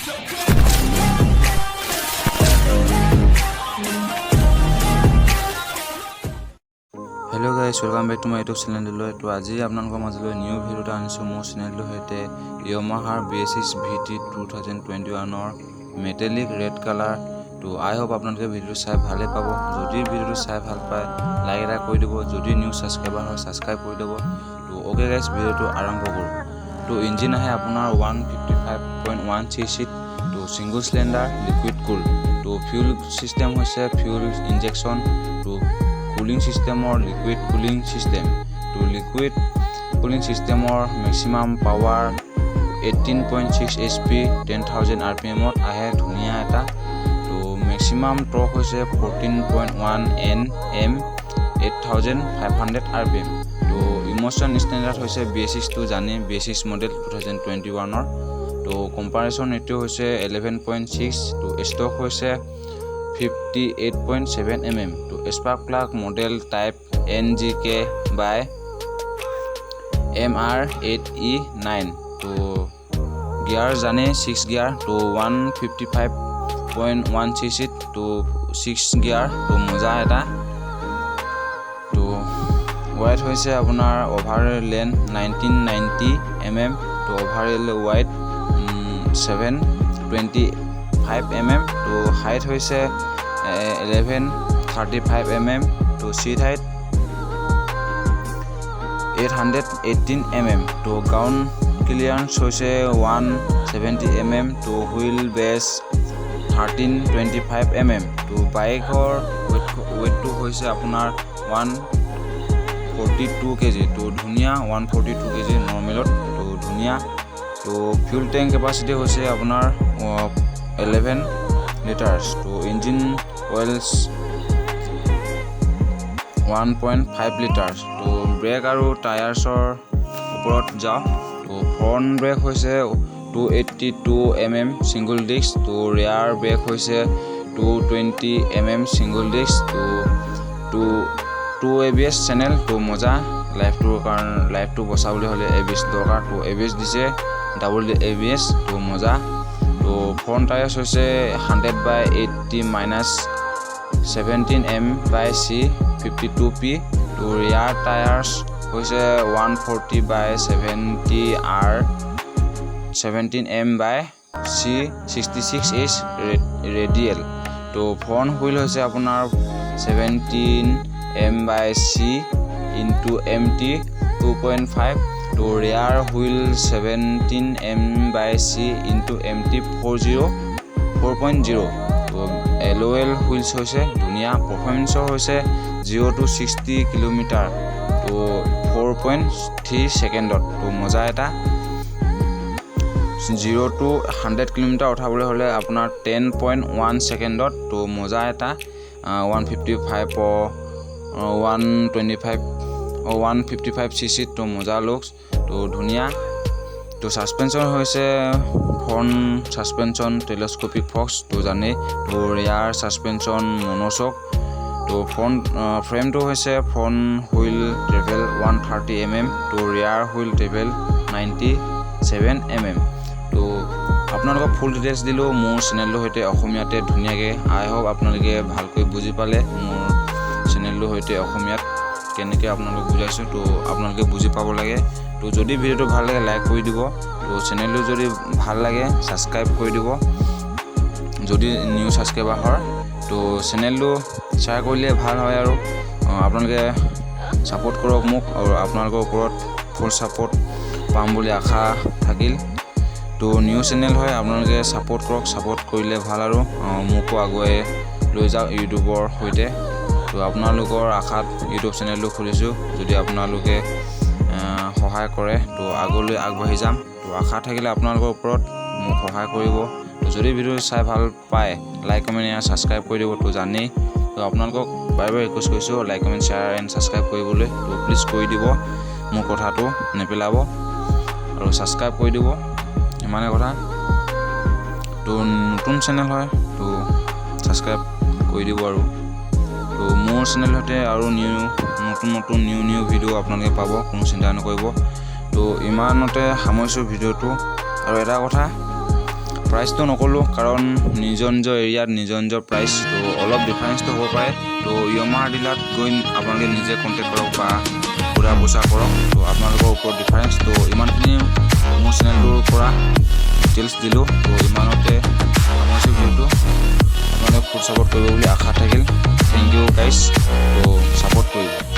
Hello guys, welcome back to my YouTube channel. To আজি আপোনালোকৰ মাজলৈ নিউ ভিডিঅ'টা আনিছো মোৰ চেনেলটো হেতে Yamaha BS6 VT 2021 ৰ মেটালিক ৰেড কালাৰ। তো আই হোপ আপোনালোকে ভিডিঅ'টো চাই ভালে পাব। যদি ভিডিঅ'টো চাই ভাল পায় লাইক এটা কৰি দিব, যদি নিউ সাবস্ক্ৰাইবাৰ হয় সাবস্ক্ৰাইব কৰি দিব। তো ওকে গাইস, ভিডিঅ'টো আৰম্ভ কৰো। তো ইঞ্জিন আহে আপোনাৰ 155.1 cc, তো সিঙ্গল সিলিন্ডাৰ লিকুইড কুল। তো ফিউল সিস্টেম হৈছে ফিউল ইনজেকশন। তো কুলিং সিস্টেমৰ লিকুইড কুলিং সিস্টেম। তো লিকুইড কুলিং সিস্টেমৰ ম্যাক্সিমাম পাৱাৰ 18.6 HP 10,000 RPM আহে, ধুনিয়া এটা। তো ম্যাক্সিমাম টৰ্ক হৈছে 14.1 Nm 8,500 RPM। তো ইমোশন স্ট্যান্ডাৰ্ড হৈছে BS6 তো জানে, BS6 মডেল 2021 ৰ। তো কম্পাৰিজন এটো হৈছে 11.6। তো ষ্টক হৈছে 58.7 mm। তো spark plug model type NGK by MR8E9। তো গিয়ার জানে 6 গিয়ার। তো 155.1 cc, তো 6 গিয়ার। তো মজা এটা। তো ওয়াইড হৈছে আপোনাৰ ওভাৰঅল লেন্থ 1990 mm। তো ওভাৰঅল ওয়াইড 725 mm। তো হাইট হৈছে 1135 mm। তো সিট হাইট 818 mm। তো গ্রাউন্ড ক্লিয়ারেন্স হৈছে 170 mm। তো হুইল বেস 1325 mm। তো বাইকৰ ওয়েটটো হৈছে আপোনাৰ 142 kg। তো ধুনিয়া 142 kg নৰ্মেলত। তো ধুনিয়া। তো ফিউল ট্যাঙ্ক ক্যাপাসিটি হৈছে আপোনাৰ 11 লিটাৰ্স। তো ইঞ্জিন অয়েলস 1.5 লিটাৰ্স। তো ব্ৰেক আৰু টায়াৰ্সৰ ওপৰত যাও। তো ফ্ৰন্ট ব্ৰেক হৈছে 282 mm সিঙ্গল ডিস্ক। তো ৰিয়াৰ ব্ৰেক হৈছে 220 mm সিঙ্গল ডিস্ক। তো 2 ABS চেনেল। তো মজা লাইফটোৰ কাৰণ লাইফটো বচাবলৈ হলে ABS দৰকাৰ। তো ABS দিছে, ডাবল ABS। তো মজা। তো ফ্ৰন্ট টায়াৰ্স হৈছে 100/80 - 17 M/C 52P। তো ৰিয়াৰ টায়াৰ্স হৈছে 140/70 R 17 M/C 66H ৰেডিয়েল। তো ফ্ৰন্ট হুইল হৈছে আপোনাৰ 17 M/C into MT 2.5। তো ৰিয়াৰ হুইল 17 M/C into MT 4.0। তো LOL হুইলস হৈছে ধুনিয়া। পাৰফৰমেন্সৰ হৈছে 0 to 60 কিলোমিটাৰ। তো 4.3 সেকেন্ডত। তো মজা এটা। 0 to 100 কিলোমিটাৰ উঠাবলৈ হলে আপোনাৰ 10.1 সেকেন্ডত। তো মজা এটা। 155 cc। তো মজা লুকস। তো ধুনিয়া। তো সাসপেনশন হৈছে ফ্রন্ট সাসপেনশন টেলিস্কোপিক ফক্স। তো জানে। তো রিয়ার সাসপেনশন মনোশক। তো ফ্রন্ট ফ্রেমটো হৈছে ফ্রন্ট হুইল ট্রেভেল 130 mm। তো রিয়ার হুইল ট্রেভেল 97 mm। তো আপোনালোকক ফুল ডিটেইলস দিলো মোৰ চেনেলটো হৈতে অসমীয়াতে ধুনিয়াকে। আই হোপ আপোনালোকে ভালকৈ বুজি পালে মোৰ চেনেলটো হৈতে অসমীয়াত কেনেকৈ আপোনালোকক বুজাইছো। তো আপোনালোকে বুজি পাব লাগে। তো যদি ভিডিওটো ভাল লাগে লাইক কৰি দিব। তো চেনেলটো যদি ভাল লাগে সাবস্ক্ৰাইব কৰি দিব যদি নিউ সাবস্ক্ৰাইবাৰ হয়। তো চেনেলটো শ্বেয়াৰ কৰিলে ভাল হয় আৰু আপোনালোকে সাপোৰ্ট কৰক মোক, আৰু আপোনালোকৰ ওপৰত ফুল সাপোর্ট পাম বুলি আশা থাকিল। তো নিউ চেনেল হয় আপোনালোকে সাপোর্ট কৰক, সাপোৰ্ট কৰিলে ভাল আৰু মোকো আগুৱাই লৈ যাওক ইউটিউবৰ হৈতে। তো আপোনালোকৰ আশাত ইউটিউব চেনেলটো খুলিছো। যদি আপোনালোকে সহায় কৰে তো আগলৈ আগবাঢ়ি যাম। তো আশা থাকিলে আপোনালোকৰ ওপৰত মোক সহায় কৰিব। তো যদি ভিডিও চাই ভাল পায় লাইক কমেন্ট আৰু সাবস্ক্ৰাইব কৰি দিব। তো জানেই। তো আপোনালোকক বাৰে বাৰে ৰিকুৱেষ্ট কৰিছো like comment share and subscribe কৰিবলৈ। তো প্লিজ কৰি দিব, মোৰ কথাটো নেপেলাব আৰু সাবস্ক্ৰাইব কৰি দিব, ইমানে কথা। তো নতুন চেনেল হয় তো সাবস্ক্ৰাইব কৰি দিব। আৰু তো মোৰ চেনেল হতে আৰু নতুন নিউ ভিডিও আপোনালোকে পাব, কোনো চিন্তা নকৰিব। তো ইমানতে সামৰিছো ভিডিওটো। আৰু এটা কথা, প্ৰাইচটো নক'লোঁ কাৰণ নিজৰ এৰিয়াত নিজৰ প্ৰাইচ তো অলপ ডিফাৰেঞ্চটো হ'ব পাৰে। তো য়ামাহা ডিলাৰত গৈ আপোনালোকে নিজে কণ্টেক্ট কৰক বা ঘূৰা পোছা কৰক। তো আপোনালোকৰ ওপৰত ডিফাৰেঞ্চ। তো ইমানখিনি মোৰ চেনেলটোৰ পৰা ডিটেইলছ দিলোঁ। তো ইমানতে সামৰিছোঁ ভিডিঅ'টো। আপোনালোকে ফুল ছাপোৰ্ট কৰিব বুলি আশা থাকিল। Thank you guys. তো ছাপোৰ্ট কৰিব।